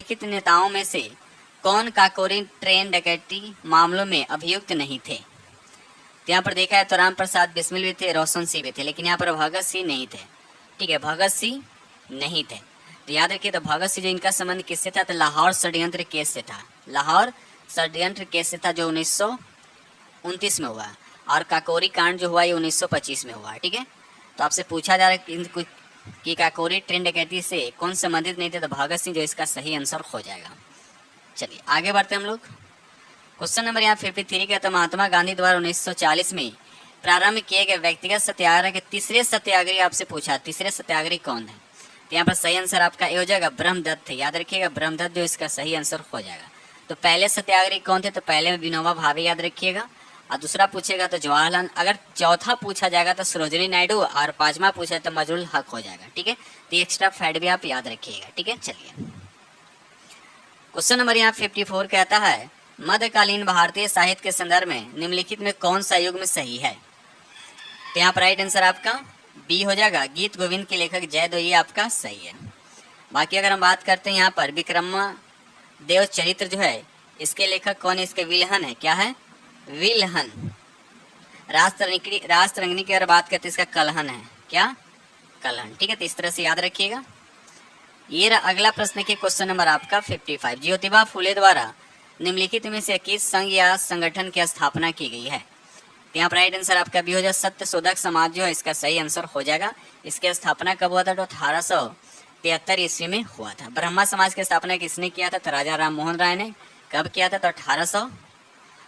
निम्नलिखित नेताओं में से कौन काकोरी ट्रेन डकैती मामलों में अभियुक्त नहीं थे? तो यहाँ पर देखा है तो राम प्रसाद बिस्मिल भी थे, रोशन सिंह भी थे, लेकिन यहाँ पर भगत सिंह नहीं थे। ठीक है, भगत सिंह नहीं थे। तो याद रखिए, तो भगत सिंह जो इनका संबंध किससे था? तो लाहौर षड्यंत्र केस से था। लाहौर षड्यंत्र केस से था, जो 1929 में हुआ, और काकोरी कांड जो हुआ ये 1925 में हुआ। ठीक है, तो आपसे पूछा जा रहा है कि काकोरी ट्रेन डकैती से कौन संबंधित नहीं थे? तो भगत सिंह जो इसका सही आंसर हो जाएगा। चलिए आगे बढ़ते हैं हम लोग। क्वेश्चन नंबर यहाँ 53 का, तो महात्मा गांधी द्वारा 1940 में प्रारंभ किए गए व्यक्तिगत सत्याग्रह के तीसरे सत्याग्रही आपसे पूछा, तीसरे सत्याग्रही कौन है? तो यहाँ पर सही आंसर आपका ये हो जाएगा ब्रह्मदत्त। याद रखिएगा, ब्रह्मदत्त जो इसका सही आंसर हो जाएगा। तो पहले सत्याग्रही कौन थे? तो पहले में विनोबा भावे, याद रखिएगा। और दूसरा पूछेगा तो जवाहरलाल। अगर चौथा पूछा जाएगा तो सरोजिनी नायडू, और पांचवा पूछा तो मजरूल हक हो जाएगा। ठीक है, तो एक्स्ट्रा फैक्ट भी आप याद रखिएगा। ठीक है, चलिए क्वेश्चन नंबर यहाँ 54 कहता है, मध्यकालीन भारतीय साहित्य के संदर्भ में निम्नलिखित में कौन सा युग में सही है? तो यहाँ पर राइट आंसर आपका बी हो जाएगा, गीत गोविंद के लेखक जयदेव, ये आपका सही है। बाकी अगर हम बात करते हैं यहाँ पर विक्रमदेव चरित्र जो है, इसके लेखक कौन है? इसके विल्हन है। क्या है? विल्हन। राजतरंगिणी की अगर बात करते हैं, इसका कलहन है। क्या? कलहन। ठीक है, तो इस तरह से याद रखिएगा। ये अगला प्रश्न के क्वेश्चन नंबर आपका 55, ज्योतिबा फुले द्वारा निम्नलिखित में से किस संघ या संगठन की स्थापना की गई है? तो यहाँ पर राइट आंसर आपका भी हो जाए सत्य शोधक समाज जो है इसका सही आंसर हो जाएगा। इसकी स्थापना कब हुआ था? तो 1873 ईस्वी में हुआ था। ब्रह्मा समाज की स्थापना किसने किया था? तो राजा राम मोहन राय ने। कब किया था? तो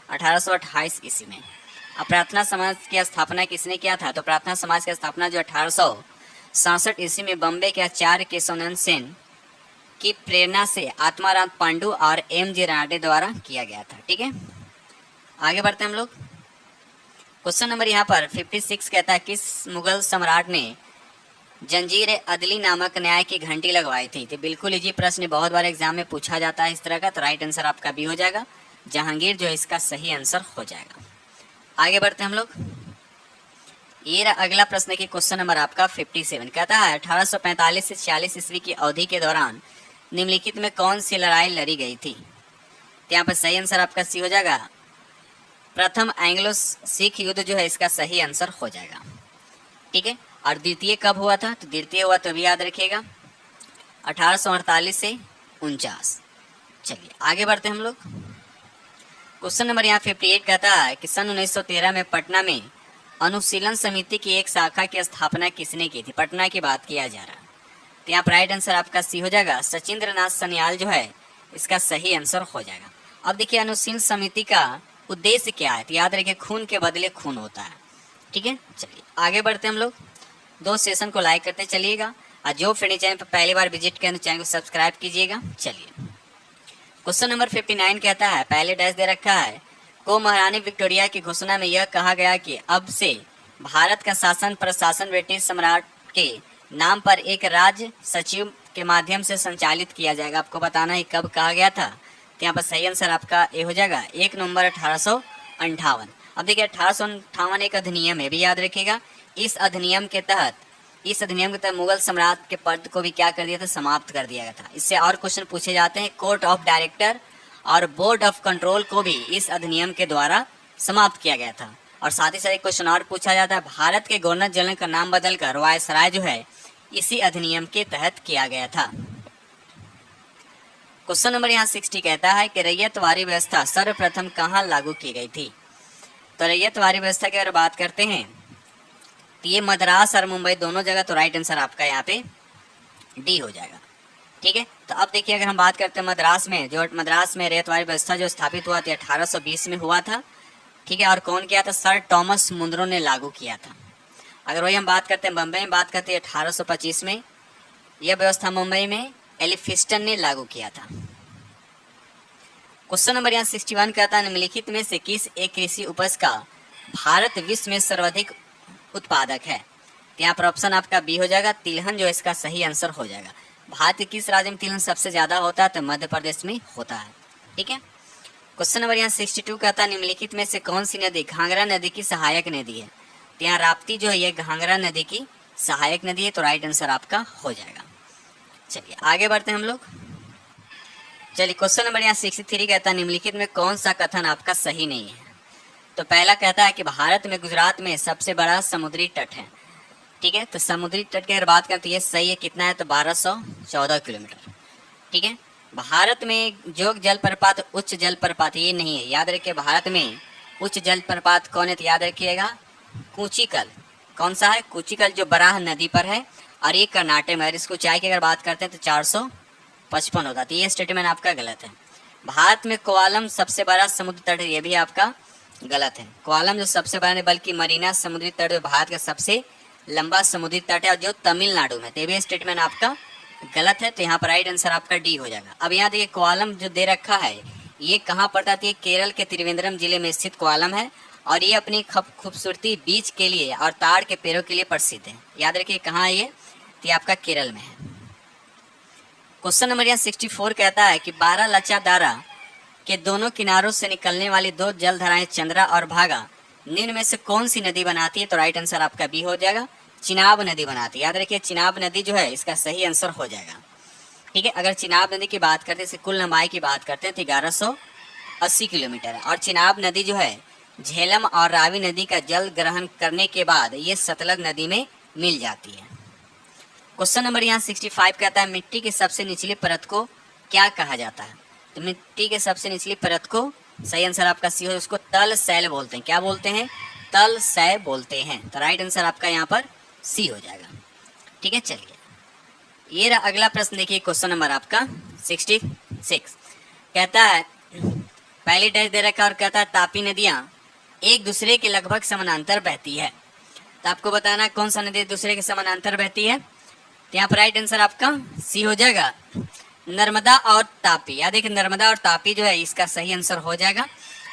1828 ईस्वी में। अब प्रार्थना समाज की स्थापना किसने किया था? तो प्रार्थना समाज की स्थापना जो 1867 ईस्वी में बम्बे के आचार्य केशवनंद सेन की प्रेरणा से आत्माराम पांडु और M.G. रानडे द्वारा किया गया था। ठीक है, आगे बढ़ते हैं हम लोग। क्वेश्चन नंबर यहाँ पर 56 कहता है, किस मुगल सम्राट ने जंजीर अदली नामक न्याय की घंटी लगवाई थी? तो बिल्कुल इजी प्रश्न, बहुत बार एग्जाम में पूछा जाता है इस तरह का। तो राइट आंसर आपका भी हो जाएगा जहांगीर, जो इसका सही आंसर हो जाएगा। आगे बढ़ते हैं हम लोग। ये अगला प्रश्न की क्वेश्चन नंबर आपका 57 कहता है, 1845 से 46 ईस्वी की अवधि के दौरान निम्नलिखित में कौन सी लड़ाई लड़ी गई थी? तो यहाँ पर सही आंसर आपका सी हो जाएगा, प्रथम एंग्लो सिख युद्ध जो है इसका सही आंसर हो जाएगा। ठीक है, और द्वितीय कब हुआ था? तो द्वितीय हुआ तो भी याद रखिएगा 1848 से 49। चलिए आगे बढ़ते हैं हम लोग। क्वेश्चन नंबर यहाँ 58 कहता है कि सन 1913 में पटना में अनुशीलन समिति की एक शाखा की स्थापना किसने की थी? पटना की बात किया जा रहा है। तो यहाँ पर राइट आंसर आपका सी हो जाएगा, सचिंद्र नाथ सन्याल जो है इसका सही आंसर हो जाएगा। अब देखिए अनुशीलन समिति का उद्देश्य क्या है? तो याद रखिए खून के बदले खून होता है। ठीक है, चलिए आगे बढ़ते हैं हम लोग। दो सेशन को लाइक करते चलिएगा, और जो फ्रेंड चैनल पर पहली बार विजिट करें चैनल को सब्सक्राइब कीजिएगा। चलिए क्वेश्चन नंबर 59 कहता है, पहले डैश दे रखा है, को महारानी विक्टोरिया की घोषणा में यह कहा गया कि अब से भारत का शासन प्रशासन ब्रिटिश सम्राट के नाम पर एक राज्य सचिव के माध्यम से संचालित किया जाएगा। आपको बताना है कब कहा गया था। तो यहाँ पर सही आंसर आपका ये हो जाएगा 1 नवंबर 1858। अब देखिए 1858 एक अधिनियम है, भी याद रखिएगा। इस अधिनियम के तहत मुगल सम्राट के पद को भी क्या कर दिया था? समाप्त कर दिया गया था। इससे और क्वेश्चन पूछे जाते हैं। कोर्ट ऑफ डायरेक्टर और बोर्ड ऑफ कंट्रोल को भी इस अधिनियम के द्वारा समाप्त किया गया था। और साथ ही साथ एक क्वेश्चन और पूछा जाता है, भारत के गवर्नर जनरल का नाम बदलकर वायसराय जो है इसी अधिनियम के तहत किया गया था। क्वेश्चन नंबर यहाँ 60 कहता है कि रैयतवारी व्यवस्था सर्वप्रथम कहाँ लागू की गई थी? तो रैयतवारी व्यवस्था की अगर बात करते हैं तो ये मद्रास और मुंबई दोनों जगह। तो राइट आंसर आपका यहाँ पे डी हो जाएगा। ठीक है, तो अब देखिए अगर हम बात करते हैं मद्रास में रैयतवारी व्यवस्था जो स्थापित हुआ था 1820 में हुआ था। ठीक है, और कौन किया था? सर टॉमस मुनरो ने लागू किया था। अगर वही हम बात करते हैं बम्बई में बात करते हैं 1825 में यह व्यवस्था मुंबई में एलिफिस्टन ने लागू किया था। क्वेश्चन नंबर यहाँ 61 कहता है, निम्नलिखित में से किस एक कृषि उपज का भारत विश्व में सर्वाधिक उत्पादक है? तो यहाँ पर ऑप्शन आपका बी हो जाएगा, तिलहन जो इसका सही आंसर हो जाएगा। भारत के किस राज्य में तिलहन सबसे ज्यादा होता है? तो मध्य प्रदेश में होता है। ठीक है, क्वेश्चन नंबर यहाँ 62 कहता है, निम्नलिखित में से कौन सी नदी घाघरा नदी की सहायक नदी है? तो यहाँ राप्ती जो है ये घाघरा नदी की सहायक नदी है। तो राइट आंसर आपका हो जाएगा। चलिए आगे बढ़ते हैं हम लोग। चलिए क्वेश्चन नंबर यहाँ 63 कहता है निम्नलिखित में कौन सा कथन आपका सही नहीं है। तो पहला कहता है कि भारत में गुजरात में सबसे बड़ा समुद्री तट है। ठीक है, तो समुद्री तट की अगर बात करें तो ये सही है, कितना है तो 1214 किलोमीटर। ठीक है, भारत में जोग जलप्रपात उच्च जलप्रपात ये नहीं है, याद रखिए भारत में उच्च जलप्रपात कौन है तो याद रखिएगा कूचिकल। कौन सा है? कूचिकल, जो बराह नदी पर है और ये कर्नाटक में। इसको ऊंचाई की अगर बात करते हैं तो 455 होता है, तो ये स्टेटमेंट आपका गलत है। भारत में कोवालम सबसे बड़ा समुद्र तट है, ये भी आपका गलत है। कोवालम जो सबसे बड़ा नहीं बल्कि मरीना समुद्री तट जो भारत का सबसे लंबा समुद्री तट है और जो तमिलनाडु में, तो ये भी स्टेटमेंट आपका गलत है। तो यहाँ पर राइट आंसर आपका डी हो जाएगा। अब यहाँ देखिए कोवालम जो दे रखा है ये कहाँ पड़ता है? केरल के त्रिवेंद्रम जिले में स्थित कोवालम है और ये अपनी खूबसूरती बीच के लिए और ताड़ के पेड़ों के लिए प्रसिद्ध है। याद रखिए कहाँ है ये? तो ये आपका केरल में है। क्वेश्चन नंबर यहाँ 64 कहता है कि 12 लचादारा के दोनों किनारों से निकलने वाली दो जलधाराएं चंद्रा और भागा निम्न में से कौन सी नदी बनाती है? तो राइट आंसर आपका बी हो जाएगा, चिनाब नदी बनाती है। याद रखिए चिनाब नदी जो है इसका सही आंसर हो जाएगा। ठीक है, अगर चिनाब नदी की बात करते हैं, कुल लंबाई की बात करते हैं तो 1180 किलोमीटर है। और चिनाब नदी जो है झेलम और रावी नदी का जल ग्रहण करने के बाद ये सतलज नदी में मिल जाती है। क्वेश्चन नंबर यहाँ 65 कहता है मिट्टी की सबसे निचली परत को क्या कहा जाता है? तो मिट्टी के सबसे निचली परत को सही आंसर आपका सी हो, उसको तल सैल बोलते हैं। क्या बोलते हैं? तल सै बोलते हैं। तो राइट आंसर आपका यहाँ पर सी हो जाएगा। ठीक है, चलिए ये रहा अगला प्रश्न। देखिए क्वेश्चन नंबर आपका 66 कहता है पहली डैश दे रखा और कहता है तापी नदियां एक दूसरे के लगभग समानांतर बहती है। तो आपको बताना कौन सा नदी दूसरे के समानांतर बहती है। तो यहाँ पर राइट आंसर आपका सी हो जाएगा, नर्मदा और तापी। याद देखिए नर्मदा और तापी जो है इसका सही आंसर हो जाएगा।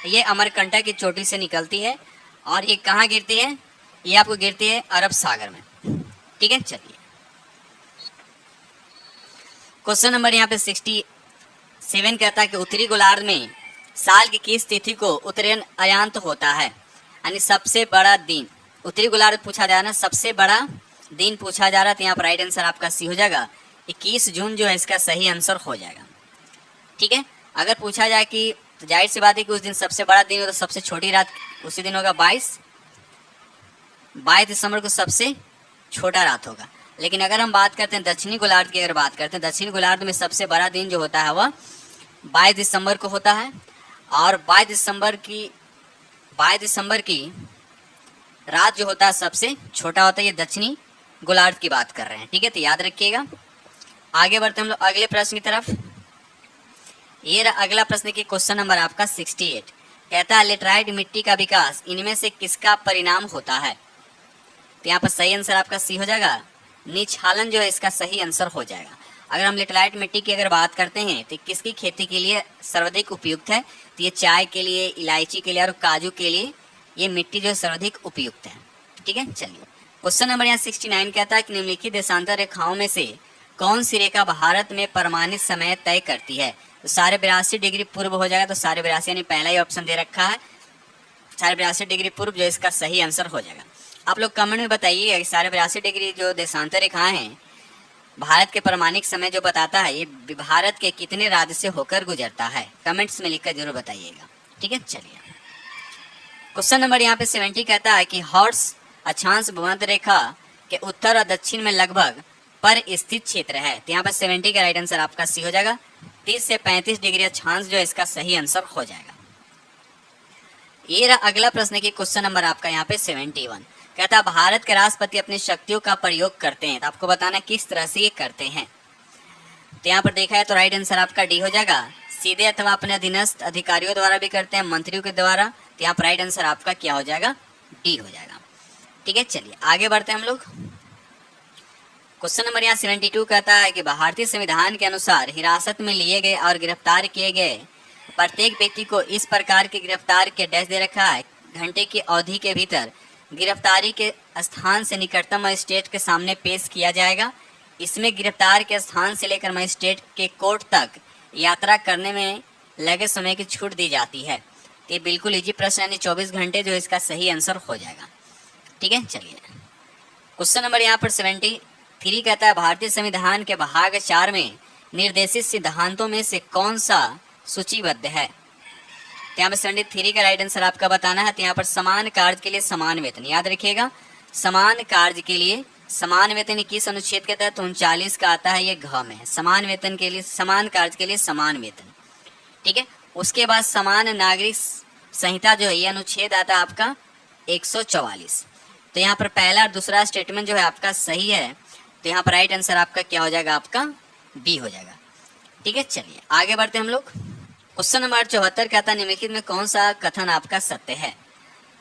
ये अमरकंटक की चोटी से निकलती है और ये कहाँ गिरती है? ये आपको गिरती है अरब सागर में। ठीक है, चलिए क्वेश्चन नंबर यहाँ पे 67 कहता है कि उत्तरी गोलार्ध में साल की किस तिथि को उत्तरायण अयांत होता है? यानी सबसे बड़ा दिन उत्तरी गोलार्ध पूछा जा रहा है ना, सबसे बड़ा दिन पूछा जा रहा है। तो यहाँ पर राइट आंसर आपका सी हो जाएगा, 21 जून जो है इसका सही आंसर हो जाएगा। ठीक है, अगर पूछा जाए कि तो जाहिर सी बात है कि उस दिन सबसे बड़ा दिन हो तो सबसे छोटी रात उसी दिन होगा 22 दिसंबर को सबसे छोटा रात होगा। लेकिन अगर हम बात करते हैं दक्षिणी गोलार्ध की, अगर बात करते हैं दक्षिणी गोलार्ध में सबसे बड़ा दिन जो होता है वह 22 दिसंबर को होता है और 22 दिसंबर की रात जो होता है सबसे छोटा होता है। ये दक्षिणी गोलार्ध की बात कर रहे हैं। ठीक है, तो याद रखिएगा। आगे बढ़ते हम लोग अगले प्रश्न की तरफ। ये रहा अगला प्रश्न की क्वेश्चन नंबर आपका 68 कहता है लेटराइट मिट्टी का विकास इनमें से किसका परिणाम होता है? तो यहाँ पर सही आंसर आपका सी हो जाएगा, निछालन जो है इसका सही आंसर हो जाएगा। अगर हम लेटराइट मिट्टी की अगर बात करते हैं तो किसकी खेती के लिए सर्वाधिक उपयुक्त है? तो ये चाय के लिए, इलायची के लिए और काजू के लिए ये मिट्टी जो है सर्वाधिक उपयुक्त है। ठीक है, चलिए क्वेश्चन नंबर यहाँ 69 कहता है कि निम्नलिखित देशांतर रेखाओं में से कौन सी रेखा भारत में प्रमाणित समय तय करती है? तो 82 डिग्री पूर्व हो जाएगा। तो 82 यानी पहला ही ऑप्शन दे रखा है, 82 डिग्री पूर्व जो इसका सही आंसर हो जाएगा। आप लोग कमेंट में बताइए 82 डिग्री जो देशांतर रेखाएं हैं भारत के प्रमाणिक समय जो बताता है ये भारत के कितने राज्य से होकर गुजरता है? कमेंट्स में लिखकर जरूर बताइएगा। ठीक है, चलिए क्वेश्चन नंबर यहाँ पे 70 कहता है कि हॉर्स अक्षांश भूमध्य रेखा के उत्तर और दक्षिण में लगभग पर स्थित क्षेत्र है। तो यहाँ पर 70 का राइट आंसर आपका सी हो जाएगा, 30 से 35 डिग्री अक्षांश जो इसका सही आंसर हो जाएगा। ये रहा अगला प्रश्न की क्वेश्चन नंबर आपका यहाँ पे 71 कहता है भारत के राष्ट्रपति अपनी शक्तियों का प्रयोग करते हैं। तो आपको बताना किस तरह से ये करते हैं। तो यहाँ पर देखा है तो राइट आंसर आपका डी हो जाएगा, सीधे अथवा अपने अधीनस्थ अधिकारियों द्वारा भी करते हैं, मंत्रियों के द्वारा। तो यहाँ पर राइट आंसर आपका क्या हो जाएगा? डी हो जाएगा। ठीक है, चलिए आगे बढ़ते हैं हम लोग। क्वेश्चन नंबर यहाँ 72 कहता है कि भारतीय संविधान के अनुसार हिरासत में लिए गए और गिरफ्तार किए गए प्रत्येक व्यक्ति को इस प्रकार के गिरफ्तार के डैश दे रखा है, घंटे की अवधि के भीतर गिरफ्तारी के स्थान से निकटतम मजिस्ट्रेट के सामने पेश किया जाएगा। इसमें गिरफ्तार के स्थान से लेकर मजिस्ट्रेट के कोर्ट तक यात्रा करने में लगे समय की छूट दी जाती है। तो ये बिल्कुल इजी प्रश्न यानी 24 घंटे जो इसका सही आंसर हो जाएगा। ठीक है, चलिए क्वेश्चन नंबर यहाँ पर 73 कहता है भारतीय संविधान के भाग 4 में निर्देशित सिद्धांतों में से कौन सा सूचीबद्ध है? तो यहाँ पर 73 का राइट आंसर आपका बताना है। तो यहाँ पर समान कार्य के लिए समान वेतन, याद रखिएगा, समान कार्य के लिए समान वेतन किस अनुच्छेद के तहत? 39 का आता है, ये घ में है। समान वेतन के लिए, समान कार्य के लिए समान वेतन, ठीक है। उसके बाद समान नागरिक संहिता जो है, ये अनुच्छेद आता है आपका 144। तो यहाँ पर पहला और दूसरा स्टेटमेंट जो है आपका सही है। तो यहाँ पर राइट आंसर आपका क्या हो जाएगा? आपका बी हो जाएगा, ठीक है। चलिए आगे बढ़ते हम लोग। क्वेश्चन नंबर 74 कहता है निम्नलिखित में कौन सा कथन आपका सत्य है?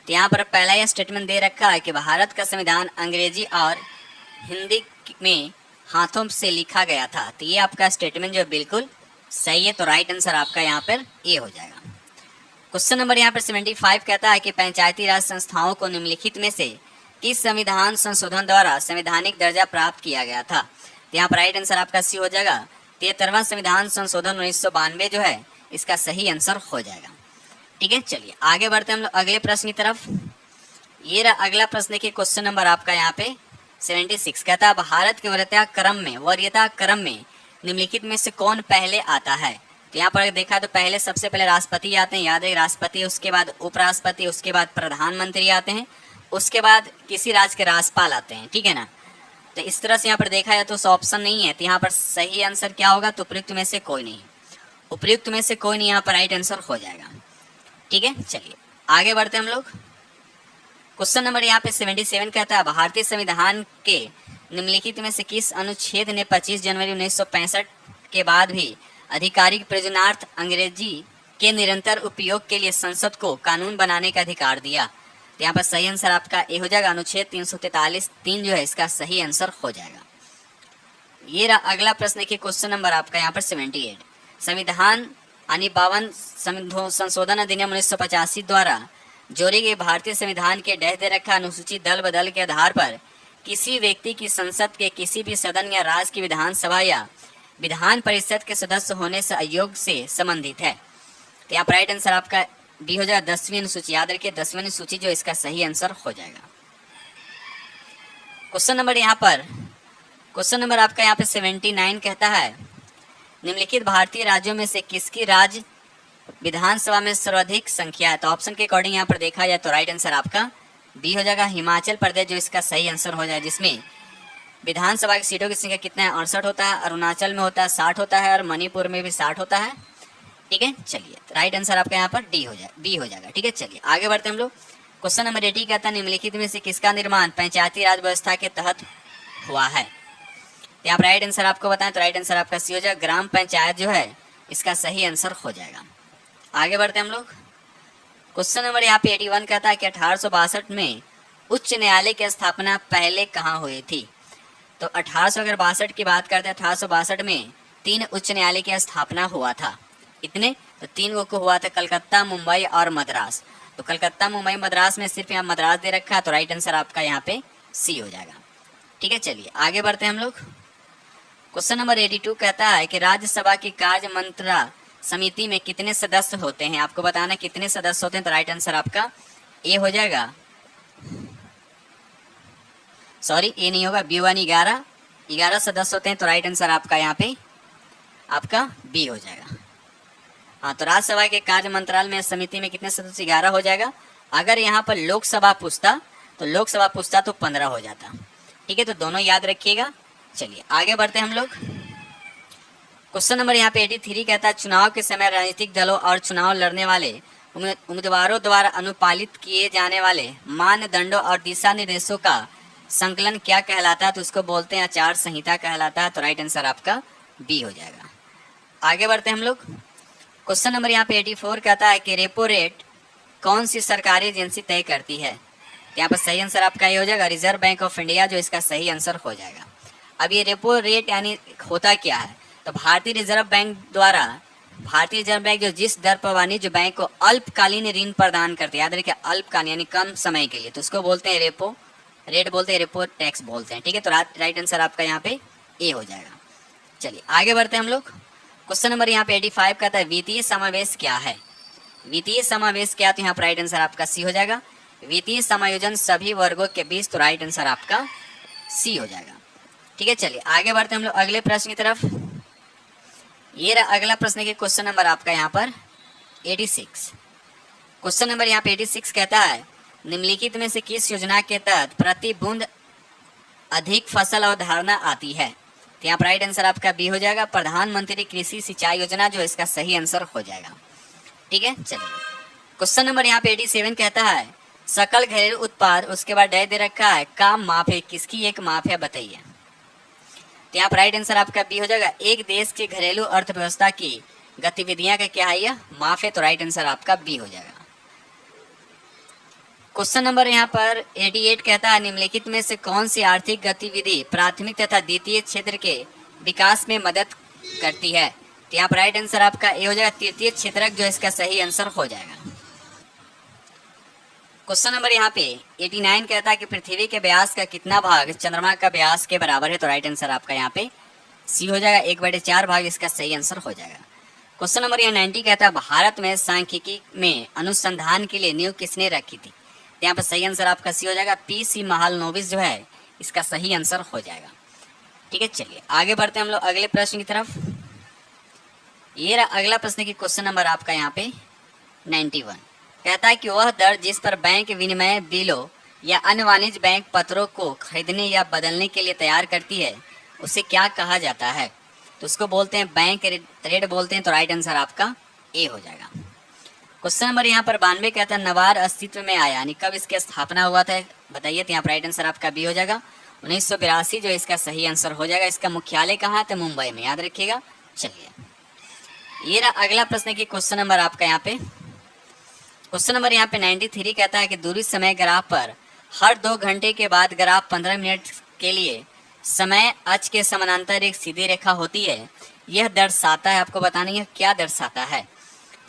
तो यहाँ पर पहला यह स्टेटमेंट दे रखा है कि भारत का संविधान अंग्रेजी और हिंदी में हाथों से लिखा गया था। तो ये आपका स्टेटमेंट जो बिल्कुल सही है। तो राइट आंसर आपका यहाँ पर ए हो जाएगा। क्वेश्चन नंबर यहाँ पर 75 कहता है कि पंचायती राज संस्थाओं को निम्नलिखित में से किस संविधान संशोधन द्वारा संवैधानिक दर्जा प्राप्त किया गया था? तो यहाँ पर राइट आंसर आपका सी हो जाएगा। 73वां संविधान संशोधन 1992 जो है इसका सही आंसर हो जाएगा, ठीक है। चलिए आगे बढ़ते हम लोग अगले प्रश्न की तरफ। ये रहा अगला प्रश्न, देखिए क्वेश्चन नंबर आपका यहाँ पे 76 कहता है भारत के वरीयता क्रम में निम्नलिखित में से कौन पहले आता है? तो यहाँ पर देखा तो पहले सबसे पहले राष्ट्रपति आते हैं, याद है, राष्ट्रपति, उसके बाद उपराष्ट्रपति, उसके बाद प्रधानमंत्री आते हैं, उसके बाद किसी राज्य के राज्यपाल आते हैं, ठीक है ना। तो इस तरह से यहाँ पर देखा जाए तो ऑप्शन नहीं है। तो यहाँ पर सही आंसर क्या होगा? तो उपयुक्त में से कोई नहीं, उपयुक्त में से कोई नहीं यहाँ पर राइट आंसर हो जाएगा, ठीक है। चलिए आगे बढ़ते हम लोग। क्वेश्चन नंबर यहाँ पे 77 कहता है भारतीय संविधान के निम्नलिखित में से किस अनुच्छेद ने 25 जनवरी 1965 के बाद भी आधिकारिक प्रयोजनार्थ अंग्रेजी के निरंतर उपयोग के लिए संसद को कानून बनाने का अधिकार दिया? तो यहाँ पर सही आंसर आपका ए हो जाएगा। अनुच्छेद 343(3) जो है इसका सही आंसर हो जाएगा। ये रहा अगला प्रश्न की क्वेश्चन नंबर आपका यहाँ पर 78 संविधान यानी 52 संशोधन अधिनियम 1985 द्वारा जोड़ी गई भारतीय संविधान के डह दे रखा अनुसूचित दल बदल के आधार पर किसी व्यक्ति की संसद के किसी भी सदन या राज्य की विधानसभा या विधान परिषद के सदस्य होने से अयोग्य से संबंधित है। तो यहाँ पर राइट आंसर आपका बी हो जाएगा। 10वीं अनुसूची, याद रखिए 10वीं अनुसूची जो इसका सही आंसर हो जाएगा। क्वेश्चन नंबर यहाँ पर आपका यहाँ पे 79 कहता है निम्नलिखित भारतीय राज्यों में से किसकी राज्य विधानसभा में सर्वाधिक संख्या है? तो ऑप्शन के अकॉर्डिंग यहाँ पर देखा जाए तो राइट आंसर आपका बी हो जाएगा, हिमाचल प्रदेश जो इसका सही आंसर हो जाए, जिसमें विधानसभा की सीटों की संख्या कितना है? 68 होता है, अरुणाचल में होता है 60 होता है, और मणिपुर में भी 60 होता है, ठीक है। चलिए राइट आंसर आपका यहाँ पर बी हो जाएगा, ठीक है। चलिए आगे बढ़ते हम लोग। क्वेश्चन नंबर 80 कहता है निम्नलिखित में से किसका निर्माण पंचायती राज व्यवस्था के तहत हुआ है? तो यहाँ पर राइट आंसर आपको बताएं तो राइट आंसर आपका सी हो जाएगा। ग्राम पंचायत जो है इसका सही आंसर हो जाएगा। आगे बढ़ते हम लोग। क्वेश्चन नंबर यहाँ पे 81 कहता है कि 1862 में उच्च न्यायालय की स्थापना पहले कहाँ हुई थी? तो 1862 की बात करते हैं, 1862 में 3 उच्च न्यायालय की स्थापना हुआ था। इतने तो 3 को हुआ था, कलकत्ता, मुंबई और मद्रास। तो कलकत्ता, मुंबई, मद्रास में सिर्फ यहाँ मद्रास दे रखा है, तो राइट आंसर आपका यहाँ पे सी हो जाएगा, ठीक है। चलिए आगे बढ़ते हैं हम लोग। क्वेश्चन नंबर 82 कहता है कि राज्यसभा की कार्य मंत्रणा समिति में कितने सदस्य होते हैं? आपको बताना कितने सदस्य होते हैं, तो राइट आंसर आपका ए हो जाएगा। सॉरी, ए नहीं होगा, बी1 11 सदस्य होते हैं, तो राइट आंसर आपका यहाँ पे आपका बी हो जाएगा। हाँ, तो राज्यसभा के कार्य मंत्रालय में समिति में कितने सदस्य? 11 हो जाएगा। अगर यहाँ पर लोकसभा पूछता तो 15 हो जाता, ठीक है। तो दोनों याद रखिएगा। चलिए आगे बढ़ते हैं हम लोग। क्वेश्चन नंबर यहाँ पे 83 कहता है चुनाव के समय राजनीतिक दलों और चुनाव लड़ने वाले उम्मीदवारों द्वारा अनुपालित किए जाने वाले मानदंडों और दिशा निर्देशों का संकलन क्या कहलाता है? तो उसको बोलते हैं आचार संहिता कहलाता है, तो राइट आंसर आपका बी हो जाएगा। आगे बढ़ते हैं हम लोग। क्वेश्चन नंबर यहाँ पे 84 कहता है कि रेपो रेट कौन सी सरकारी एजेंसी तय करती है? यहाँ पर सही आंसर आपका ये हो जाएगा, रिजर्व बैंक ऑफ इंडिया जो इसका सही आंसर हो जाएगा। अब ये रेपो रेट यानी होता क्या है? तो भारतीय रिजर्व बैंक जो जिस दर पर वाणिज्य बैंक को अल्पकालीन ऋण प्रदान करते हैं, याद रखिए अल्पकालीन यानी कम समय के लिए, तो उसको बोलते हैं रेपो रेट बोलते हैं, रेपो टैक्स बोलते हैं, ठीक है। तो राइट आंसर आपका यहाँ पे ए हो जाएगा। चलिए आगे बढ़ते हैं हम लोग। क्वेश्चन नंबर यहाँ पे 85 कहता है वित्तीय समावेश क्या है? वित्तीय समावेश क्या? तो यहाँ पर राइट आंसर आपका सी हो जाएगा। वित्तीय समायोजन सभी वर्गों के बीच, तो राइट आंसर आपका सी हो जाएगा, ठीक है। चलिए आगे बढ़ते हैं हम लोग अगले प्रश्न की तरफ। ये रहा अगला प्रश्न के क्वेश्चन नंबर आपका यहाँ पर 86। क्वेश्चन नंबर यहाँ पे 86 कहता है निम्नलिखित में से किस योजना के तहत प्रति बूंद अधिक फसल अवधारणा आती है। तो यहाँ पर राइट आंसर आपका बी हो जाएगा, प्रधानमंत्री कृषि सिंचाई योजना जो इसका सही आंसर हो जाएगा। ठीक है, चलिए क्वेश्चन नंबर यहाँ पे 87 कहता है सकल घरेलू उत्पाद, उसके बाद डे दे रखा है का माप है, किसकी एक माप है बताइए। तो यहाँ पर राइट आंसर आपका बी हो जाएगा, एक देश की घरेलू अर्थव्यवस्था की गतिविधियां का क्या है यह माप है। तो राइट आंसर आपका बी हो जाएगा। क्वेश्चन नंबर यहाँ पर 88 कहता है निम्नलिखित में से कौन सी आर्थिक गतिविधि प्राथमिक तथा द्वितीय क्षेत्र के विकास में मदद करती है। तो यहाँ पर राइट आंसर आपका ए हो जाएगा, तृतीय क्षेत्रक जो इसका सही आंसर हो जाएगा। क्वेश्चन नंबर यहाँ पे 89 कहता है कि पृथ्वी के व्यास का कितना भाग चंद्रमा का व्यास के बराबर है। तो राइट आंसर आपका यहाँ पे सी हो जाएगा, 1/4 भाग इसका सही आंसर हो जाएगा। क्वेश्चन नंबर यहाँ 90 कहता है भारत में सांख्यिकी में अनुसंधान के लिए नींव किसने रखी थी। यहाँ पर सही आंसर आपका सी हो जाएगा, PC महालनोबिस जो है इसका सही आंसर हो जाएगा। ठीक है, चलिए आगे बढ़ते हैं हम लोग अगले प्रश्न की तरफ। ये रहा अगला प्रश्न की क्वेश्चन नंबर आपका यहाँ पे 91 कहता है कि वह दर जिस पर बैंक विनिमय बिलों या अन्य वाणिज्य बैंक पत्रों को खरीदने या बदलने के लिए तैयार करती है उसे क्या कहा जाता है। तो उसको बोलते हैं बैंक रेट बोलते हैं। तो राइट आंसर आपका ए हो जाएगा। क्वेश्चन नंबर यहाँ पर 92 कहता है नबार्ड अस्तित्व में आया यानी कब इसकी स्थापना हुआ था बताइए। तो यहाँ पर राइट आंसर आपका बी हो जाएगा, 1982 जो इसका सही आंसर हो जाएगा। इसका मुख्यालय कहाँ है तो मुंबई में, याद रखिएगा। चलिए ये रहा अगला प्रश्न की क्वेश्चन नंबर आपका यहाँ पे क्वेश्चन नंबर यहाँ पे 93 कहता है कि दूरी समय ग्राफ पर हर 2 घंटे के बाद ग्राफ 15 मिनट के लिए समय अक्ष के समानांतर एक सीधी रेखा होती है। यह दर्शाता है, आपको बताना है क्या दर्शाता है।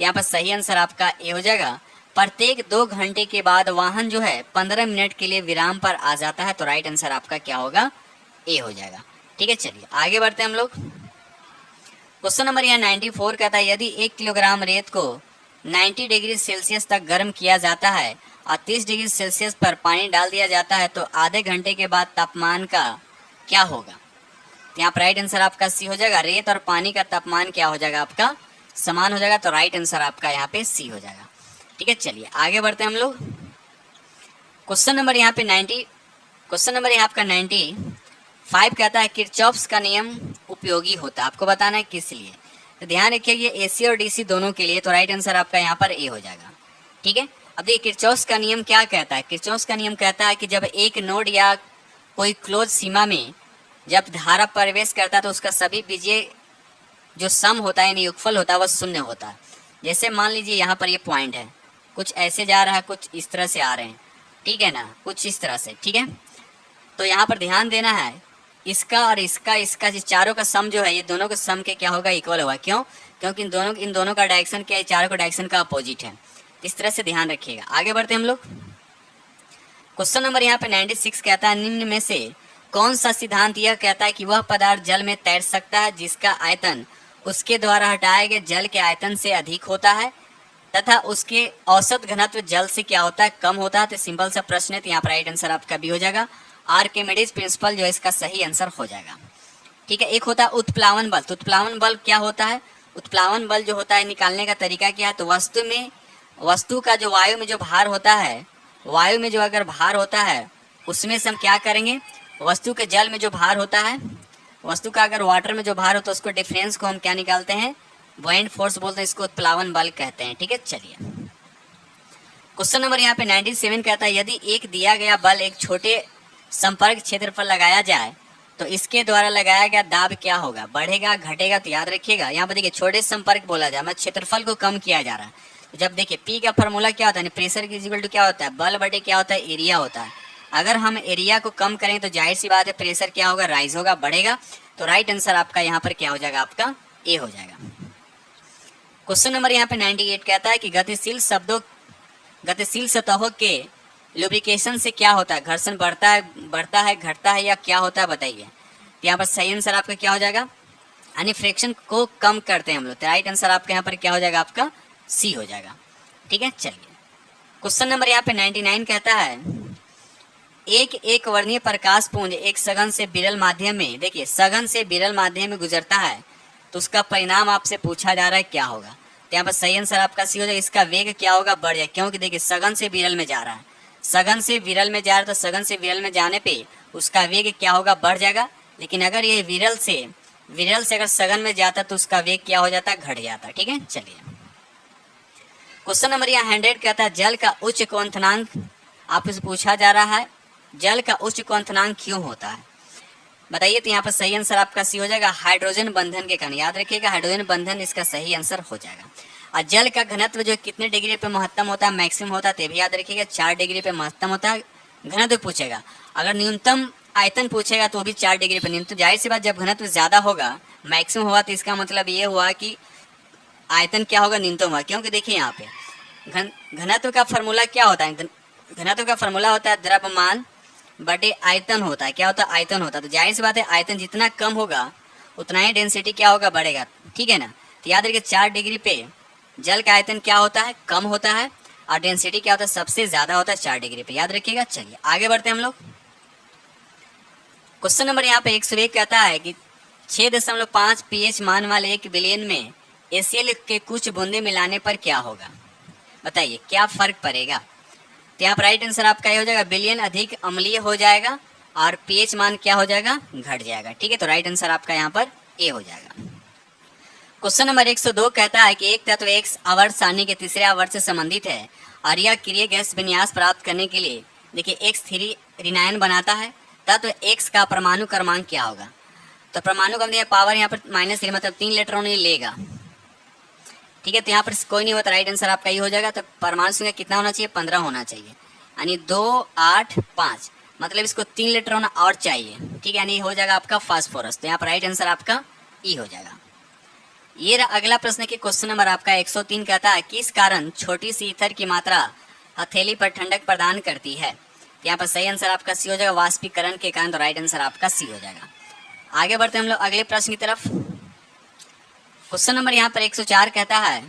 यहाँ पर सही आंसर आपका ए हो जाएगा, प्रत्येक 2 घंटे के बाद वाहन जो है 15 मिनट के लिए विराम पर आ जाता है। तो राइट आंसर आपका क्या होगा, ए हो जाएगा। ठीक है, चलिए आगे बढ़ते हैं हम लोग। क्वेश्चन नंबर यहाँ 94 कहता है यदि 1 किलोग्राम रेत को 90 डिग्री सेल्सियस तक गर्म किया जाता है और 30 डिग्री सेल्सियस पर पानी डाल दिया जाता है तो आधे घंटे के बाद तापमान का क्या होगा। तो यहाँ पर राइट आंसर आपका सी हो जाएगा, रेत और पानी का तापमान क्या हो जाएगा आपका समान हो जाएगा। तो राइट आंसर आपका यहाँ पे सी हो जाएगा। ठीक है, चलिए आगे बढ़ते हैं हम लोग। क्वेश्चन नंबर यहाँ पे 95 कहता है किरचॉफ्स का नियम उपयोगी होता है, आपको बताना है किस लिए। तो ध्यान रखिए ये AC और DC दोनों के लिए। तो राइट आंसर आपका यहाँ पर ए हो जाएगा। ठीक है, अब देखिए किरचॉफ्स का नियम क्या कहता है। किरचॉफ्स का नियम कहता है कि जब एक नोड या कोई क्लोज सीमा में जब धारा प्रवेश करता है तो उसका सभी बीजीय जो सम होता है यानी योगफल होता है वह 0 होता है। जैसे मान लीजिए यहाँ पर ये पॉइंट है, कुछ ऐसे जा रहा है, कुछ इस तरह से आ रहे हैं, ठीक है ना, कुछ इस तरह से। ठीक है, तो यहाँ पर ध्यान देना है इसका और इसका जो चारों का सम जो है ये दोनों के सम के क्या होगा, इक्वल होगा। क्यों? क्योंकि इन दोनों का डायरेक्शन क्या है, चारों का डायरेक्शन का अपोजिट है। इस तरह से ध्यान रखिएगा। आगे बढ़ते हैं हम लोग। क्वेश्चन नंबर यहाँ पे 96 कहता है निम्न में से कौन सा सिद्धांत यह कहता है कि वह पदार्थ जल में तैर सकता है जिसका आयतन उसके द्वारा हटाए गए जल के आयतन से अधिक होता है तथा उसके औसत घनत्व जल से क्या होता है, कम होता है। तो सिंपल सा प्रश्न है, तो यहाँ पर राइट आंसर आपका भी हो जाएगा, आर्किमिडीज प्रिंसिपल जो इसका सही आंसर हो जाएगा। ठीक है, एक होता है उत्प्लावन बल। तो उत्प्लावन बल क्या होता है, उत्प्लावन बल जो होता है निकालने का तरीका क्या है, तो वस्तु का जो वायु में जो भार होता है, वायु में जो अगर भार होता है उसमें से हम क्या करेंगे, वस्तु के जल में जो भार होता है, वस्तु का अगर वाटर में जो भार होता है उसको डिफरेंस को हम क्या निकालते हैं, बुओयंट फोर्स बोलते हैं, इसको उत्प्लावन बल कहते हैं। ठीक है, चलिए क्वेश्चन नंबर यहाँ पे 97 कहता है यदि एक दिया गया बल एक छोटे संपर्क क्षेत्र पर लगाया जाए तो इसके द्वारा लगाया गया दाब क्या होगा, बढ़ेगा घटेगा। तो याद रखिएगा यहाँ पर देखिए छोटे संपर्क बोला जाए, मतलब क्षेत्रफल को कम किया जा रहा है। तो जब देखिए P का फॉर्मूला क्या होता है, प्रेशर की इक्वल टू क्या होता है, बल बटे क्या होता है, एरिया होता है। अगर हम एरिया को कम करें तो जाहिर सी बात है प्रेशर क्या होगा, राइज होगा, बढ़ेगा। तो राइट आंसर आपका यहाँ पर क्या हो जाएगा, आपका ए हो जाएगा। क्वेश्चन नंबर यहाँ पे 98 कहता है कि गतिशील सतहों के लुब्रिकेशन से क्या होता है, घर्षण बढ़ता है घटता है या क्या होता है बताइए। तो यहाँ पर सही आंसर आपका क्या हो जाएगा, यानी फ्रिक्शन को कम करते हैं हम लोग। तो राइट आंसर आपका यहाँ पर क्या हो जाएगा, आपका सी हो जाएगा। ठीक है, चलिए क्वेश्चन नंबर यहाँ पे 99 कहता है एक वर्णीय प्रकाश पुंज एक सघन से विरल माध्यम में, देखिए सघन से विरल माध्यम में गुजरता है तो उसका परिणाम आपसे पूछा जा रहा है क्या होगा। तो यहाँ पर सही आंसर आपका सी हो जाएगा। इसका वेग क्या होगा, बढ़ जाए, क्योंकि देखिए सघन से विरल में जा रहा है, सघन से विरल में जा रहा है, तो सघन से विरल में जाने पे उसका वेग क्या होगा, बढ़ जाएगा। लेकिन अगर ये विरल से अगर सघन में जाता तो उसका वेग क्या हो जाता, घट जाता। ठीक है, चलिए क्वेश्चन नंबर यहाँ 100 कहता है जल का उच्च क्वथनांक आपसे पूछा जा रहा है, जल का उच्च क्वथनांक क्यों होता है बताइए। तो यहाँ पर सही आंसर आपका सी हो जाएगा, हाइड्रोजन बंधन के कारण। याद रखिएगा हाइड्रोजन बंधन इसका सही आंसर हो जाएगा। और जल का घनत्व जो कितने डिग्री पे महत्तम होता है, मैक्सिमम होता है, तो भी याद रखिएगा 4 डिग्री पे महत्तम होता है। घनत्व पूछेगा, अगर न्यूनतम आयतन पूछेगा तो भी 4 डिग्री पे न्यूनतम। जाहिर सी बात जब घनत्व ज्यादा होगा, मैक्सिमम होगा, तो इसका मतलब ये हुआ कि आयतन क्या होगा, न्यूनतम होगा। क्योंकि देखिए यहाँ पे घनत्व का फॉर्मूला क्या होता है, घनत्व का फॉर्मूला होता है द्रव्यमान बटे आयतन होता है। क्या होता है, आयतन होता है। तो जाहिर सी बात है आयतन जितना कम होगा उतना ही डेंसिटी क्या होगा, बढ़ेगा। ठीक है ना। तो याद रखिए 4 डिग्री पे जल का आयतन क्या होता है, कम होता है, और डेंसिटी क्या होता है, सबसे ज्यादा होता है 4 डिग्री पे। याद रखिएगा। चलिए आगे बढ़ते हैं हम लोग। क्वेश्चन नंबर यहाँ पे 101 कहता है कि 6.5 pH मान वाले 1 बिलियन में एसीएल के कुछ बूंदे मिलाने पर क्या होगा बताइए, क्या फर्क पड़ेगा। तो यहाँ पर राइट आंसर आपका ये हो जाएगा, बिलियन अधिक अम्लीय हो जाएगा और पीएच मान क्या हो जाएगा, घट जाएगा। ठीक है, तो राइट आंसर आपका यहाँ पर ए हो जाएगा। क्वेश्चन नंबर 102 कहता है कि एक तत्व एक्स आवर्त सारणी के तीसरे आवर्त से संबंधित है और यह क्रिया गैस विन्यास प्राप्त करने के लिए देखिए X3 ऋणायन बनाता है, तत्व एक्स का परमाणु क्रमांक क्या होगा। तो परमाणु का पावर यहाँ पर -3 मतलब 3 इलेक्ट्रॉन ही लेगा। ठीक है, तो यहाँ पर कोई नहीं होता, राइट आंसर आपका ये हो जाएगा। तो परमाणु संख्या कितना होना चाहिए, 15 होना चाहिए, यानी 2, 8, 5 मतलब इसको 3 इलेक्ट्रॉन और चाहिए। ठीक है, यानी हो जाएगा आपका फास्फोरस। तो यहाँ पर राइट आंसर आपका ई हो जाएगा। ये अगला प्रश्न की क्वेश्चन नंबर आपका 103 कहता है किस कारण छोटी सी ईथर की मात्रा हथेली पर ठंडक प्रदान करती है। तो यहाँ पर सही आंसर आपका सी हो जाएगा, वाष्पीकरण के कारण। तो राइट आंसर आपका सी हो जाएगा। आगे बढ़ते हम लोग अगले प्रश्न की तरफ। क्वेश्चन नंबर यहाँ पर 104 कहता है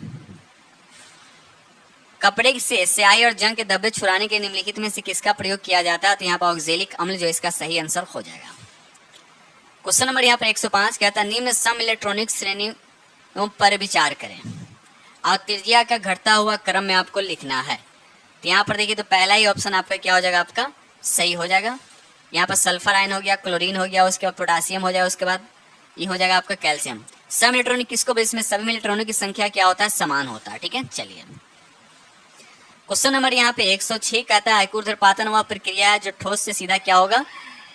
कपड़े से स्याही और जंग के धब्बे छुड़ाने के निम्नलिखित में से किसका प्रयोग किया जाता है। तो यहाँ पर ऑक्जेलिक अम्ल जो इसका सही आंसर हो जाएगा। क्वेश्चन नंबर यहाँ पर 105 कहता है निम्न सम इलेक्ट्रॉनिक श्रेणियों पर विचार करें और त्रिज्या का घटता हुआ क्रम में आपको लिखना है। तो यहाँ पर देखिए तो पहला ही ऑप्शन आपका क्या हो जाएगा, आपका सही हो जाएगा। यहाँ पर सल्फर आयन हो गया, क्लोरीन हो गया, उसके बाद पोटासियम हो जाएगा, उसके बाद ये हो जाएगा आपका कैल्शियम। सम इलेक्ट्रॉनिक किसको, इसमें सभी इलेक्ट्रॉनों की संख्या क्या होता है, समान होता है। ठीक है, चलिए क्वेश्चन नंबर यहाँ पे 106 कहता है ऊर्ध्वपातन वह प्रक्रिया है जो ठोस से सीधा क्या होगा,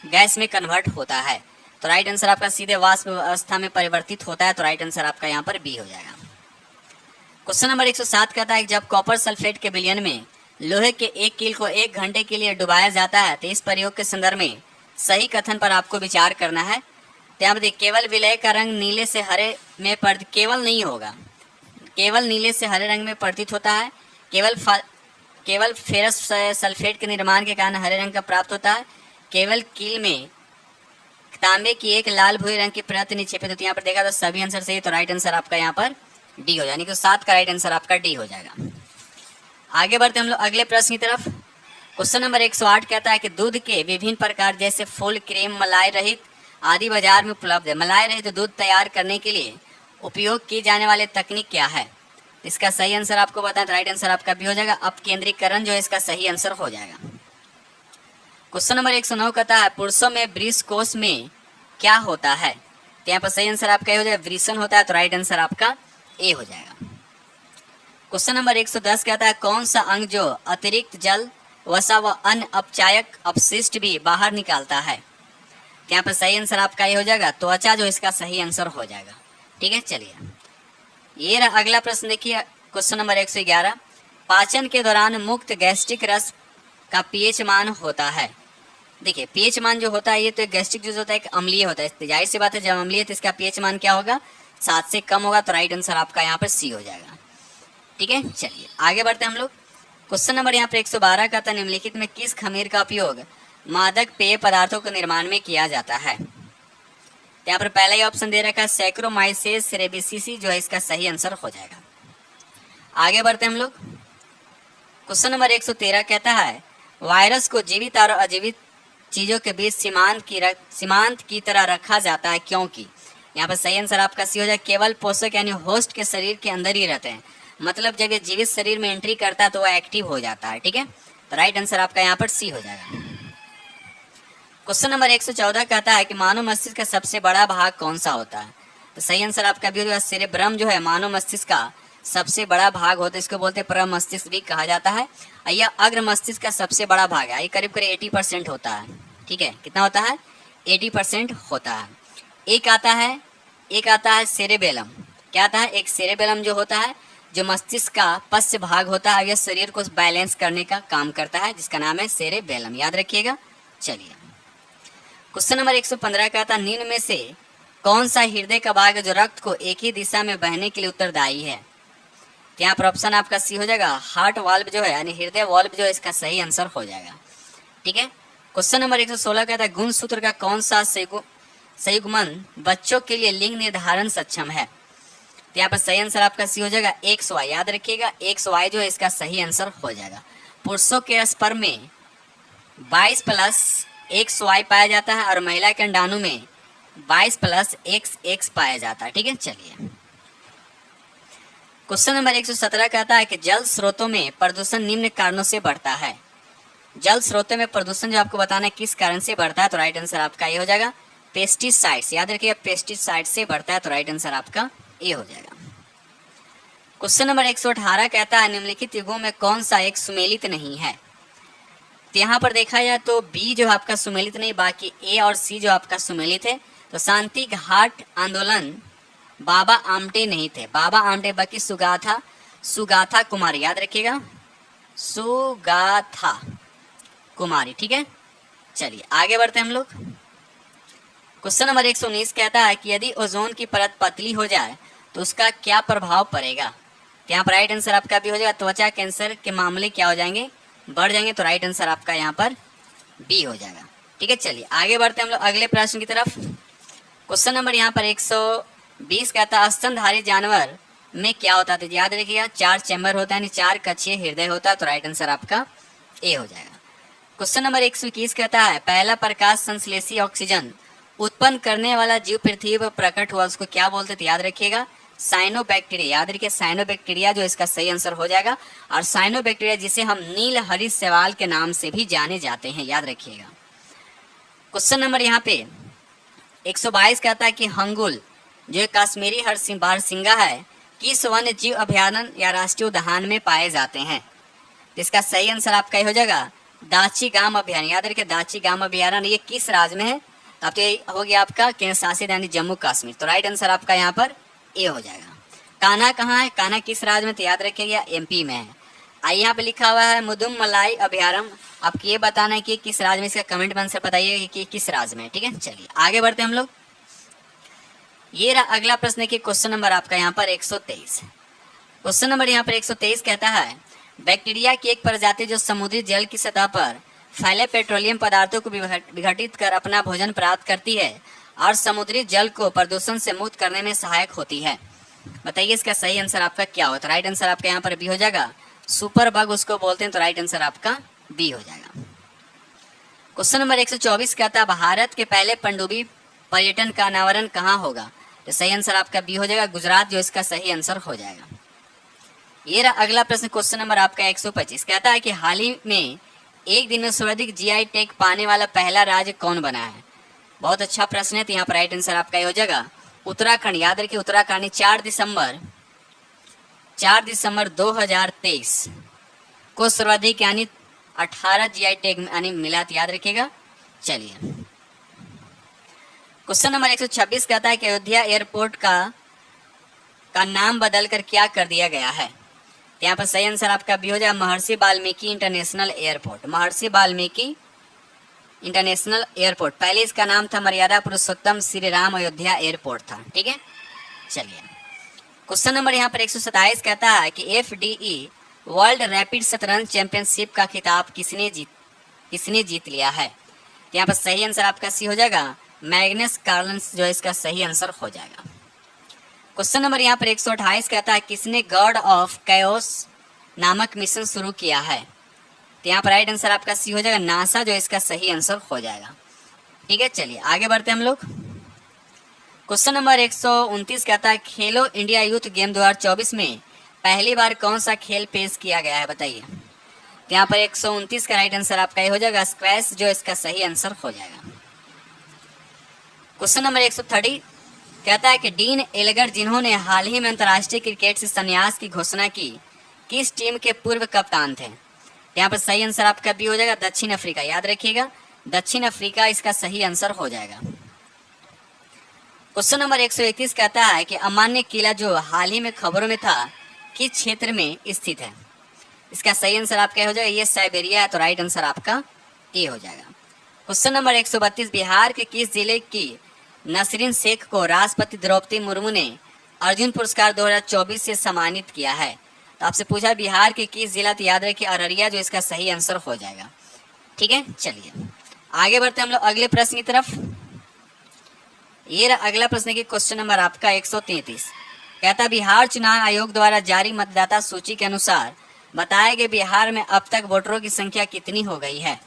गैस में कन्वर्ट होता है। तो राइट आंसर आपका सीधे वाष्प अवस्था में परिवर्तित होता है। तो राइट आंसर आपका यहाँ पर बी हो जाएगा। क्वेश्चन नंबर 107 कहता है जब कॉपर सल्फेट के विलयन में लोहे के 1 कील को 1 घंटे के लिए डुबाया जाता है तो इस प्रयोग के संदर्भ में सही कथन पर आपको विचार करना है। तो यहाँ पर केवल विलय का रंग नीले से हरे में केवल नहीं होगा, केवल नीले से हरे रंग में प्रतीत होता है। केवल फेरस सल्फेट के निर्माण के कारण हरे रंग का प्राप्त होता है। केवल कील में तांबे की एक लाल भूरे रंग की परत निक्षेपित होती है। यहाँ पर देखा तो सभी आंसर सही, तो राइट आंसर आपका यहाँ पर डी हो यानी कि 7 का राइट आंसर आपका डी हो जाएगा। आगे बढ़ते हम लोग अगले प्रश्न की तरफ। क्वेश्चन नंबर 108 कहता है कि दूध के विभिन्न प्रकार जैसे फुल क्रीम, मलाई रहित आदि बाजार में उपलब्ध है। मलाई रहित दूध तैयार करने के लिए उपयोग की जाने वाली तकनीक क्या है। इसका सही आंसर आपको बताएं तो राइट आंसर आपका भी हो जाएगा, अपकेंद्रीकरण जो है इसका सही आंसर हो जाएगा। क्वेश्चन नंबर 109 कहता है पुरुषों में वृष कोष में क्या होता है। तो यहाँ पर सही आंसर आपका हो जाएगा, वृषण होता है। तो राइट आंसर आपका ए हो जाएगा। क्वेश्चन नंबर 110 कहता है कौन सा अंग जो अतिरिक्त जल, वसा व अन्य अपचायक अपशिष्ट भी बाहर निकालता है। तो यहाँ पर सही आंसर आपका ये हो जाएगा, त्वचा जो इसका सही आंसर हो जाएगा। ठीक है, चलिए ये रहा अगला प्रश्न देखिए। क्वेश्चन नंबर 111 पाचन के दौरान मुक्त गैस्ट्रिक रस का पीएच मान होता है। देखिए पीएच मान जो होता है ये तो गैस्ट्रिक जूस होता है, एक अम्लीय होता है। जाहिर सी बात है जब अम्लीय तो इसका पीएच मान क्या होगा, 7 से कम होगा। तो राइट आंसर आपका यहाँ पर सी हो जाएगा। ठीक है, चलिए आगे बढ़ते हैं हम लोग। क्वेश्चन नंबर यहाँ पर 112 का था निम्नलिखित में किस खमीर का उपयोग मादक पेय पदार्थों के निर्माण में किया जाता है। तो यहाँ पर पहला ही ऑप्शन दे रखा है सैक्रोमाइसेस सेरेबिसिसी जो है इसका सही आंसर हो जाएगा। आगे बढ़ते हैं हम लोग। क्वेश्चन नंबर 113 कहता है वायरस को जीवित और अजीवित चीजों के बीच सीमांत की तरह रखा जाता है क्योंकि। यहाँ पर सही आंसर आपका सी हो जाएगा, केवल पोषक यानी होस्ट के शरीर के अंदर ही रहते हैं। मतलब जब ये जीवित शरीर में एंट्री करता है तो वह एक्टिव हो जाता है। ठीक है, तो राइट आंसर आपका यहाँ पर सी हो जाएगा। क्वेश्चन नंबर 114 कहता है कि मानव मस्तिष्क का सबसे बड़ा भाग कौन सा होता है? तो सही आंसर आपका भी हो जाएगा, सेरेब्रम जो है मानव मस्तिष्क का सबसे बड़ा भाग होता है, इसको बोलते हैं परम मस्तिष्क भी कहा जाता है। यह अग्र मस्तिष्क का सबसे बड़ा भाग है, ये करीब करीब 80% होता है। ठीक है, कितना होता है? 80% होता है। एक आता है सेरेबेलम। क्या आता है? एक सेरेबेलम जो होता है, जो मस्तिष्क का पश्च भाग होता है, यह शरीर को बैलेंस करने का काम करता है, जिसका नाम है सेरेबेलम, याद रखिएगा। चलिए क्वेश्चन नंबर 115 का था, निम्न में से कौन सा हृदय का भाग है जो रक्त को एक ही दिशा में बहने के लिए उत्तरदायी है? तो यहाँ पर ऑप्शन आपका सी हो जाएगा, हार्ट वाल्व जो है यानी हृदय वाल्व जो है, इसका सही आंसर हो जाएगा। ठीक है, क्वेश्चन नंबर 116 का था, गुणसूत्र का कौन सा संयुग्मन बच्चों के लिए लिंग निर्धारण सक्षम है? तो यहाँ पर सही आंसर आपका सी हो जाएगा, XY, याद रखिएगा, XY जो है इसका सही आंसर हो जाएगा। पुरुषों के स्पर्म में 22+XY पाया जाता है और महिला के अंडाणु में 22+XX पाया जाता है। ठीक है, चलिए क्वेश्चन नंबर 117 कहता है कि जल स्रोतों में प्रदूषण निम्न कारणों से बढ़ता है। जल स्रोतों में प्रदूषण जो आपको बताना है किस कारण से बढ़ता है, तो राइट आंसर आपका ये हो जाएगा, पेस्टिसाइड्स, याद रखिएगा, पेस्टिसाइड से बढ़ता है, तो राइट आंसर आपका ये हो जाएगा। क्वेश्चन नंबर 118 कहता है, निम्नलिखित युगों में कौन सा एक सुमेलित नहीं है? तो यहाँ पर देखा जाए तो बी जो आपका सुमेलित नहीं, बाकी ए और सी जो आपका सुमेलित है। तो शांति घाट आंदोलन बाबा आमटे नहीं थे, बाबा आमटे, बाकी सुगाथा कुमारी, याद रखिएगा, सुगाथा कुमारी। ठीक है, चलिए आगे बढ़ते हैं हम लोग। क्वेश्चन नंबर 119 कहता है कि यदि ओजोन की परत पतली हो जाए तो उसका क्या प्रभाव पड़ेगा? तो यहाँ पर राइट आंसर आपका भी हो जाएगा, त्वचा कैंसर के मामले क्या हो जाएंगे? बढ़ जाएंगे, तो राइट आंसर आपका यहाँ पर बी हो जाएगा। ठीक है, चलिए आगे बढ़ते हैं हम लोग अगले प्रश्न की तरफ। क्वेश्चन नंबर यहाँ पर 120 कहता है, स्तनधारी जानवर में क्या होता है? तो याद रखिएगा, 4 चैम्बर होता है, यानी 4 कक्षीय हृदय होता है, तो राइट आंसर आपका ए हो जाएगा। क्वेश्चन नंबर 121 कहता है, पहला प्रकाश संश्लेषी ऑक्सीजन उत्पन्न करने वाला जीव पृथ्वी पर प्रकट हुआ, उसको क्या बोलते थे? याद रखिएगा, साइनोबैक्टीरिया, याद रखिए, साइनोबैक्टीरिया जो इसका सही आंसर हो जाएगा। और साइनोबैक्टीरिया जिसे हम नील हरित शैवाल के नाम से भी जाने जाते हैं, याद रखिएगा। क्वेश्चन नंबर यहाँ पे 122 कहता है कि हंगुल जो कश्मीरी बारहसिंगा है, किस वन्य जीव अभयारण्य या राष्ट्रीय उद्यान में पाए जाते हैं? तो इसका सही आंसर आपका ये हो जाएगा, दाची गाम अभयारण्य, याद रखिए, दाची गाम अभयारण्य, ये किस राज्य में है? अब तो ये हो गया आपका केंद्र शासित यानी जम्मू कश्मीर, तो राइट आंसर आपका यहाँ पर ए हो जाएगा। कान्हा कहाँ है? कान्हा किस राज्य में? तो याद रखिएगा, MP में है। आई यहाँ पे लिखा हुआ है मुदुम मलाई अभयारण्य, आपको ये बताना है कि किस राज्य में, इसका कमेंट में आंसर बताइए कि किस राज्य में। ठीक है, चलिए आगे बढ़ते हैं हम लोग। ये रहा अगला प्रश्न की क्वेश्चन नंबर आपका यहाँ पर 123। क्वेश्चन नंबर यहाँ पर 123 कहता है, बैक्टीरिया की एक प्रजाति जो समुद्री जल की सतह पर फैले पेट्रोलियम पदार्थों को विघटित कर अपना भोजन प्राप्त करती है और समुद्री जल को प्रदूषण से मुक्त करने में सहायक होती है। बताइए इसका सही आंसर आपका क्या होता है? राइट आंसर आपका यहाँ पर बी हो जाएगा, सुपर बग उसको बोलते हैं, तो राइट आंसर आपका बी हो जाएगा। क्वेश्चन नंबर 124 कहता है, भारत के पहले पनडुब्बी पर्यटन का अनावरण कहाँ होगा? तो सही आंसर आपका बी हो जाएगा, गुजरात जो इसका सही आंसर हो जाएगा। ये रहा अगला प्रश्न क्वेश्चन नंबर आपका 125 कहता है कि हाल ही में एक दिन में सर्वाधिक GI टैग पाने वाला पहला राज्य कौन बना है? बहुत अच्छा प्रश्न है, तो यहाँ पर राइट आंसर आपका ये हो जाएगा उत्तराखंड, याद रखिए, उत्तराखंड 4 दिसंबर 2023 को सर्वाधिक यानी 18 GI टैग यानी मिला, याद रखिएगा। चलिए क्वेश्चन नंबर 126 कहता है कि अयोध्या एयरपोर्ट का नाम बदलकर क्या कर दिया गया है? यहाँ पर सही आंसर आपका भी हो जाएगा, महर्षि वाल्मीकि इंटरनेशनल एयरपोर्ट, महर्षि वाल्मीकि इंटरनेशनल एयरपोर्ट। पहले इसका नाम था मर्यादा पुरुषोत्तम श्री राम अयोध्या एयरपोर्ट था। ठीक है, चलिए क्वेश्चन नंबर यहाँ पर 127 कहता है कि FDE वर्ल्ड रैपिड शतरंज चैंपियनशिप का खिताब किसने जीत लिया है? तो यहाँ पर सही आंसर आपका सी हो जाएगा, मैग्नस कार्लन जो इसका सही आंसर हो जाएगा। क्वेश्चन नंबर यहाँ पर 128 कहता है, किसने गॉड ऑफ कैओस नामक मिशन शुरू किया है? तो यहाँ पर राइट आंसर आपका सी हो जाएगा, नासा जो इसका सही आंसर हो जाएगा। ठीक है, चलिए आगे बढ़ते हैं हम लोग। क्वेश्चन नंबर 129 कहता है खेलो इंडिया यूथ गेम 2024 में पहली बार कौन सा खेल पेश किया गया है, बताइए। तो यहाँ पर 129 का राइट आंसर आपका ये हो जाएगा स्क्वैश, जो इसका सही आंसर हो जाएगा। क्वेश्चन नंबर 130 कहता है कि डीन एलगर जिन्होंने हाल ही में अंतर्राष्ट्रीय क्रिकेट से संन्यास की घोषणा की, किस टीम के पूर्व कप्तान थे। यहाँ पर सही आंसर आपका बी हो जाएगा दक्षिण अफ्रीका, याद रखिएगा दक्षिण अफ्रीका इसका सही आंसर हो जाएगा। क्वेश्चन नंबर 131 कहता है कि अमान्य किला जो हाल ही में खबरों में था किस क्षेत्र में स्थित है। इसका सही आंसर आपका हो जाएगा ये साइबेरिया है, तो राइट आंसर आपका ए हो जाएगा। क्वेश्चन नंबर 132 बिहार के किस जिले की नसरीन शेख को राष्ट्रपति द्रौपदी मुर्मू ने अर्जुन पुरस्कार 2024 से सम्मानित किया है। तो आपसे पूछा बिहार के किस जिला, तो याद रखिए अररिया, जो इसका सही आंसर हो जाएगा। ठीक है, चलिए आगे बढ़ते हैं हम लोग अगले प्रश्न की तरफ। ये अगला प्रश्न की क्वेश्चन नंबर आपका 133 कहता बिहार चुनाव आयोग द्वारा जारी मतदाता सूची के अनुसार बताया गया बिहार में अब तक वोटरों की संख्या कितनी हो गई है।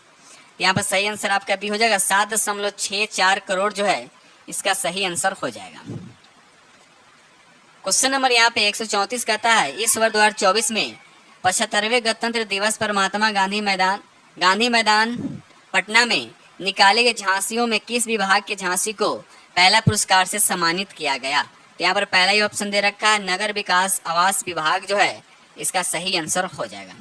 यहाँ पर सही आंसर आपका भी हो जाएगा 7.64 करोड़ जो है इसका सही आंसर हो जाएगा। क्वेश्चन नंबर यहाँ पे 134 कहता है इस वर्ष 2024 में 75वें गणतंत्र दिवस पर महात्मा गांधी मैदान पटना में निकाले गए झांसियों में किस विभाग के झांसी को पहला पुरस्कार से सम्मानित किया गया। तो यहाँ पर पहला ही ऑप्शन दे रखा है नगर विकास आवास विभाग जो है इसका सही आंसर हो जाएगा।